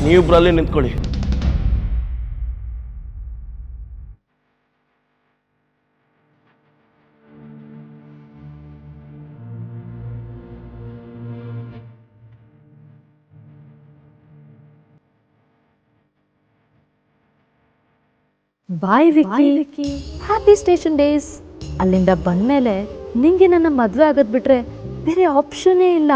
ನೀವಿಬ್ರಲ್ಲಿ ನಿಂತ್ಕೊಳ್ಳಿ. ಬಾಯ್ Vicky, happy station days. ಅಲ್ಲಿಂದ ಬಂದ್ಮೇಲೆ ನಿಂಗೆ ನನ್ನ ಮದುವೆ ಆಗೋದ್ ಬಿಟ್ರೆ ಬೇರೆ ಆಪ್ಷನ್ನೇ ಇಲ್ಲ.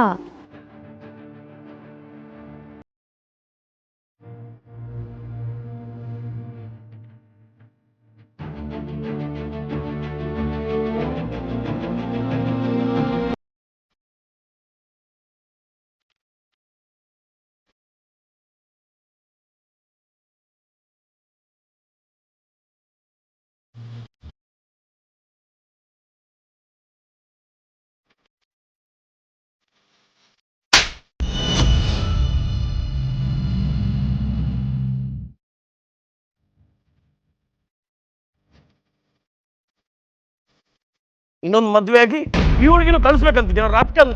ಇನ್ನೊಂದು ಮದುವೆ ಆಗಿ ಇವಳಿಗಿನ ಕಳಿಸ್ಬೇಕಂತಿದ್ದೀನ ರಾತ್ಕಲ್.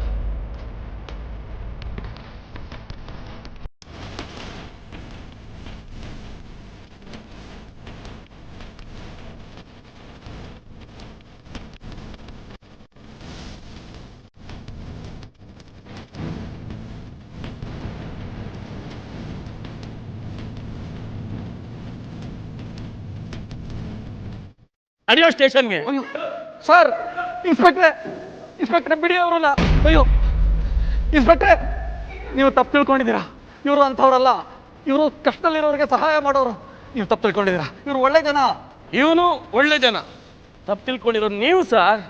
ಅಡಿಯೋ ಸ್ಟೇಷನ್ಗೆ. ಸರ್, ಇನ್ಸ್ಪೆಕ್ಟ್ರೆ ಬಿಡಿ ಅವರಲ್ಲ. ಅಯ್ಯೋ ಇನ್ಸ್ಪೆಕ್ಟ್ರೆ, ನೀವು ತಪ್ಪು ತಿಳ್ಕೊಂಡಿದ್ದೀರಾ. ಇವರು ಅಂಥವ್ರಲ್ಲ. ಇವರು ಕಷ್ಟದಲ್ಲಿರೋರಿಗೆ ಸಹಾಯ ಮಾಡೋರು. ನೀವು ತಪ್ಪು ತಿಳ್ಕೊಂಡಿದ್ದೀರಾ. ಇವರು ಒಳ್ಳೆ ಜನ. ಇವನು ಒಳ್ಳೆ ಜನ. ತಪ್ಪು ತಿಳ್ಕೊಂಡಿರೋ ನೀವು sir.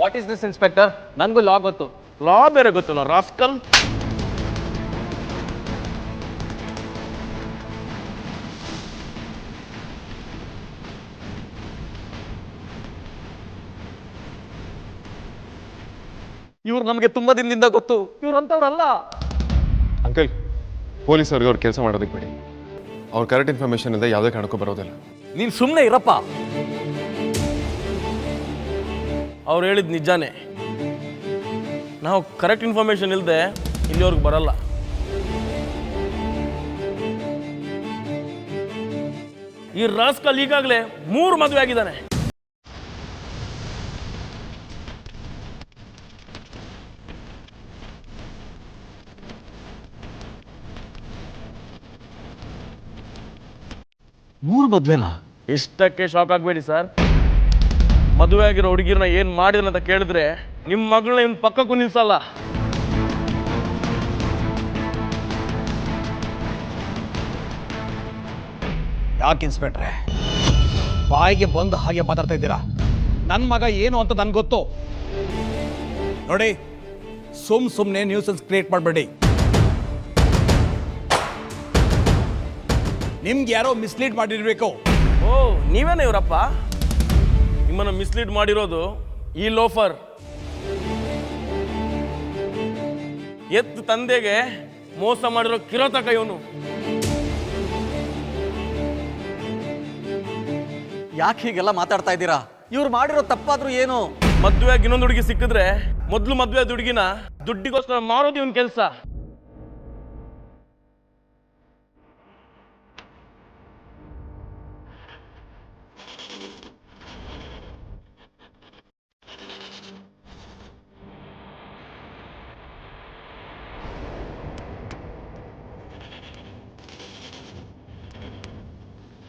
What is this inspector? ನನಗೂ ಲಾ ಗೊತ್ತು. ಲಾ ಬೇರೆ ಗೊತ್ತಿಲ್ಲ ರಾಸ್ಕಲ್. ಇವ್ರು ನಮಗೆ ತುಂಬಾ ದಿನದಿಂದ ಗೊತ್ತು. ಇವ್ರು ಅಂಥವ್ರಲ್ಲ. ಅಂಕಲ್, ಪೊಲೀಸವ್ರಿಗೆ ಅವ್ರು ಕೆಲಸ ಮಾಡೋದಕ್ಕೆ ಬಿಡಿ. ಅವ್ರು ಕರೆಕ್ಟ್ ಇನ್ಫಾರ್ಮೇಶನ್ ಇಲ್ಲದೆ ಯಾವುದೇ ಕಾರಣಕ್ಕೂ ಬರೋದಿಲ್ಲ. ನೀನು ಸುಮ್ಮನೆ ಇರಪ್ಪ. ಅವ್ರು ಹೇಳಿದ್ ನಿಜಾನೇ. ನಾವು ಕರೆಕ್ಟ್ ಇನ್ಫಾರ್ಮೇಶನ್ ಇಲ್ಲದೆ ಇಲ್ಲಿವರೆಗೆ ಬರಲ್ಲ. ಈ ರಾಸ್ಕಲ್ ಈಗಾಗಲೇ 3 ಮದುವೆ ಆಗಿದ್ದಾನೆ. ಮೂರು ಮದ್ವೆನಾ? ಇಷ್ಟಕ್ಕೆ ಶಾಕ್ ಆಗಬೇಡಿ ಸರ್. ಮದುವೆ ಆಗಿರೋ ಹುಡುಗಿರನ್ನ ಏನು ಮಾಡಿದ್ರಂತ ಅಂತ ಕೇಳಿದ್ರೆ ನಿಮ್ಮ ಮಗಳನ್ನ ಇವ್ನ ಪಕ್ಕಕ್ಕೂ ನಿಲ್ಸಲ್ಲ. ಯಾಕೆ ಇನ್ಸ್ಪೆಕ್ಟ್ರೆ ಬಾಯಿಗೆ ಬಂದು ಹಾಗೆ ಮಾತಾಡ್ತಾ ಇದ್ದೀರಾ? ನನ್ನ ಮಗ ಏನು ಅಂತ ನನ್ಗೆ ಗೊತ್ತು. ನೋಡಿ, ಸುಮ್ಮನೆ ನ್ಯೂಸನ್ಸ್ ಕ್ರಿಯೇಟ್ ಮಾಡಬೇಡಿ. ನಿಮ್ಗೆ ಯಾರೋ ಮಿಸ್ಲೀಡ್ ಮಾಡಿರ್ಬೇಕು. ಓ, ನೀವೇನೇ ಇವರಪ್ಪ? ನಿಮ್ಮನ್ನು ಮಿಸ್ಲೀಡ್ ಮಾಡಿರೋದು ಈ ಲೋಫರ್. ಎತ್ತು ತಂದೆಗೆ ಮೋಸ ಮಾಡಿರೋ ಕಿರೋತಕ ಇವನು. ಯಾಕೆ ಹೀಗೆಲ್ಲ ಮಾತಾಡ್ತಾ ಇದ್ದೀರಾ? ಇವ್ರು ಮಾಡಿರೋ ತಪ್ಪಾದ್ರೂ ಏನು? ಮದುವೆಯಾಗಿ ಇನ್ನೊಂದು ಹುಡುಗಿ ಸಿಕ್ಕಿದ್ರೆ ಮೊದಲು ಮದುವೆ ಹುಡುಗಿನ ದುಡ್ಡಿಗೋಸ್ಕರ ಮಾರೋದು ಇವನ್ ಕೆಲಸ.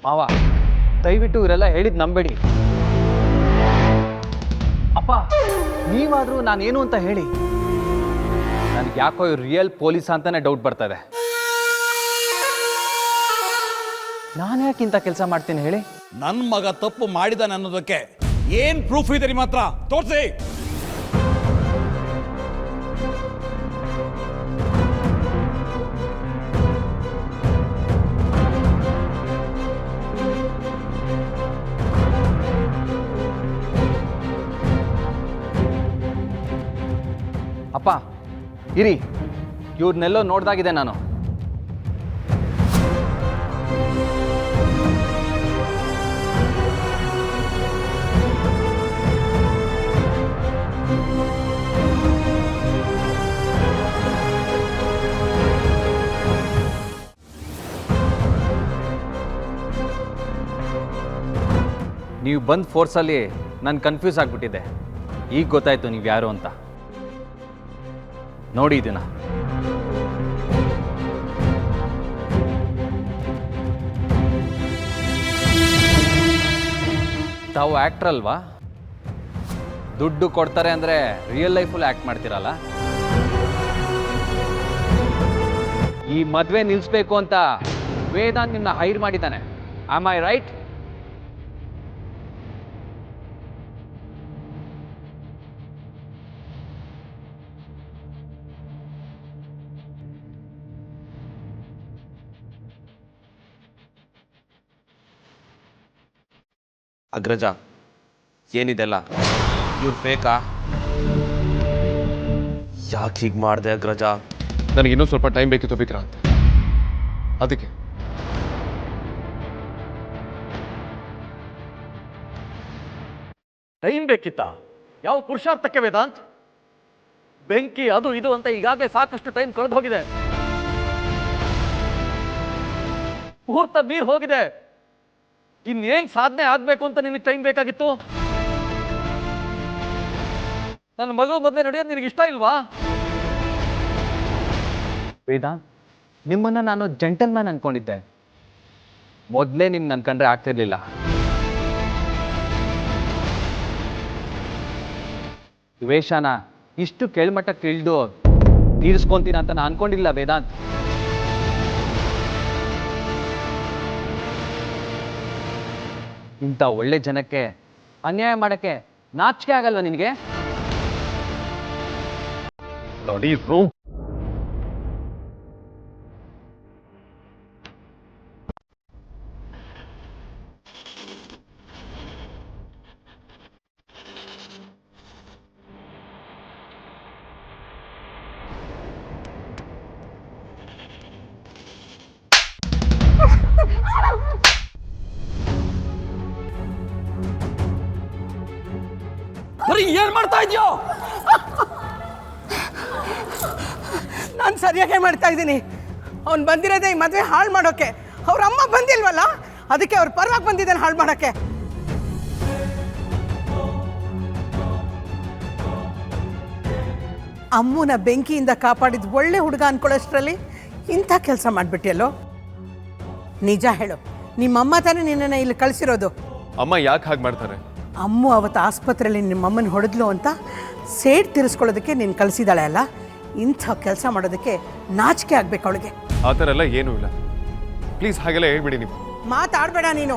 ಮಾವ, ದಯವಿಟ್ಟು ಇವರೆಲ್ಲ ಹೇಳಿದ್ ನಂಬೇಡಿ. ಅಪ್ಪ, ನೀವಾದ್ರೂ ನಾನೇನು ಅಂತ ಹೇಳಿ. ನನಗೆ ಯಾಕೋ ಇವ್ರು ರಿಯಲ್ ಪೊಲೀಸ್ ಅಂತಾನೆ ಡೌಟ್ ಬರ್ತಾ ಇದೆ. ನಾನು ಯಾಕೆ ಇಂಥ ಕೆಲಸ ಮಾಡ್ತೀನಿ ಹೇಳಿ? ನನ್ನ ಮಗ ತಪ್ಪು ಮಾಡಿದಾನೆ ಅನ್ನೋದಕ್ಕೆ ಏನ್ ಪ್ರೂಫ್ ಇದೆ ನಿಮ್ಮ ಹತ್ರ? ತೋರಿಸಿ. ಅಪ್ಪ ಇರಿ, ಇವ್ರನ್ನೆಲ್ಲೋ ನೋಡ್ದಾಗಿದೆ ನಾನು. ನೀವು ಬಂದ ಫೋರ್ಸಲ್ಲಿ ನಾನು ಕನ್ಫ್ಯೂಸ್ ಆಗಿಬಿಟ್ಟಿದ್ದೆ. ಈಗ ಗೊತ್ತಾಯ್ತು ನೀವು ಯಾರು ಅಂತ. ನೋಡಿ ಇದನ್ನ. ತಾವು ಆ್ಯಕ್ಟ್ರ್ ಅಲ್ವಾ? ದುಡ್ಡು ಕೊಡ್ತಾರೆ ಅಂದರೆ ರಿಯಲ್ ಲೈಫಲ್ಲಿ ಆ್ಯಕ್ಟ್ ಮಾಡ್ತೀರಲ್ಲ. ಈ ಮದುವೆ ನಿಲ್ಲಿಸ್ಬೇಕು ಅಂತ ವೇದಾಂತ್ ನಿಮ್ಮನ್ನ ಹೈರ್ ಮಾಡಿದ್ದಾನೆ. Am I right? ಅಗ್ರಜ, ಏನಿದೆಲ್ಲ? ಇವ್ರು ಬೇಕಾ? ಯಾಕೆ ಹೀಗೆ ಮಾಡಿದೆ ಅಗ್ರಜ? ನನಗೆ ಇನ್ನೂ ಸ್ವಲ್ಪ ಟೈಮ್ ಬೇಕಿತ್ತು ವಿಕ್ರಾಂತ್, ಅದಕ್ಕೆ. ಟೈಮ್ ಬೇಕಿತ್ತಾ? ಯಾವ ಪುರುಷಾರ್ಥಕ್ಕೆ ವೇದಾಂತ್? ಬೆಂಕಿ ಅದು ಇದು ಅಂತ ಈಗಾಗಲೇ ಸಾಕಷ್ಟು ಟೈಮ್ ಕಳೆದು ಹೋಗಿದೆ. ಮುಹೂರ್ತ ಮೀರ್ ಹೋಗಿದೆ. ಇನ್ನೇನ್ ಸಾಧನೆ ಆಗ್ಬೇಕು ಅಂತ ನಿನಗೆ ಟೈಮ್ ಬೇಕಾಗಿತ್ತು? ನನ್ನ ಮಗಳು ಮದುವೆ ನಡೆಯೋದು ನಿನಗೆ ಇಷ್ಟ ಇಲ್ವಾ? ವೇದಾಂತ್, ನಿಮ್ಮನ್ನು ನಾನು ಜೆಂಟಲ್ಮ್ಯಾನ್ ಅನ್ಕೊಂಡಿದ್ದೆ. ಮೊದಲೇ ನಿಮ್ಗೆ ಅನ್ಕೊಂಡ್ರೆ ಆಗ್ತಿರ್ಲಿಲ್ಲ. ದ್ವೇಷನ ಇಷ್ಟು ಕೆಳಮಟ್ಟಕ್ಕೆ ಇಳಿದು ತೀರಿಸ್ಕೊಂತೀನಿ ಅಂತ ನಾನು ಅನ್ಕೊಂಡಿಲ್ಲ ವೇದಾಂತ್. ಇಂಥ ಒಳ್ಳೆ ಜನಕ್ಕೆ ಅನ್ಯಾಯ ಮಾಡಕ್ಕೆ ನಾಚಿಕೆ ಆಗಲ್ವಾ ನಿನಗೆ? ನೋಡಿ ಬರೀ ಏನ್ ಮಾಡ್ತಾ ಇದೆಯೋ? ನಾನು ಸರಿಯಾಗೇ ಮಾಡ್ತಾ ಇದ್ದೀನಿ. ಅವ್ನು ಬಂದಿರೋದೇ ಈ ಮದುವೆ ಹಾಳು ಮಾಡೋಕ್ಕೆ. ಅವ್ರ ಅಮ್ಮ ಬಂದಿಲ್ವಲ್ಲ, ಅದಕ್ಕೆ ಅವ್ರ ಪರವಾಗಿ ಬಂದಿದ್ದಾನೆ ಹಾಳು ಮಾಡೋಕ್ಕೆ. ಅಮ್ಮನ ಬೆಂಕಿಯಿಂದ ಕಾಪಾಡಿದ ಒಳ್ಳೆ ಹುಡುಗ ಅನ್ಕೊಳ್ಳೋಷ್ಟರಲ್ಲಿ ಇಂಥ ಕೆಲಸ ಮಾಡಿಬಿಟ್ಟಿಯಲ್ಲೋ. ನಿಜ ಹೇಳು, ನಿಮ್ಮಮ್ಮ ತಾನೇ ನಿನ್ನನ್ನು ಇಲ್ಲಿ ಕಳಿಸಿರೋದು? ಅಮ್ಮ ಯಾಕೆ ಹಾಗೆ ಮಾಡ್ತಾರೆ? ಅಮ್ಮ ಅವತ್ತು ಆಸ್ಪತ್ರೆಯಲ್ಲಿ ನಿಮ್ಮಮ್ಮನ ಹೊಡೆದ್ಲು ಅಂತ ಸೇಡ್ ತೀರಿಸ್ಕೊಳ್ಳೋದಕ್ಕೆ ನೀನು ಕಳಿಸಿದಾಳೆ ಅಲ್ಲ. ಇಂಥ ಕೆಲಸ ಮಾಡೋದಕ್ಕೆ ನಾಚಿಕೆ ಆಗಬೇಕು ಅವಳಿಗೆ. ಆ ಥರ ಎಲ್ಲ ಏನೂ ಇಲ್ಲ. ಪ್ಲೀಸ್ ಹಾಗೆಲ್ಲ ಹೇಳ್ಬಿಡಿ ನೀವು. ಮಾತಾಡಬೇಡ ನೀನು.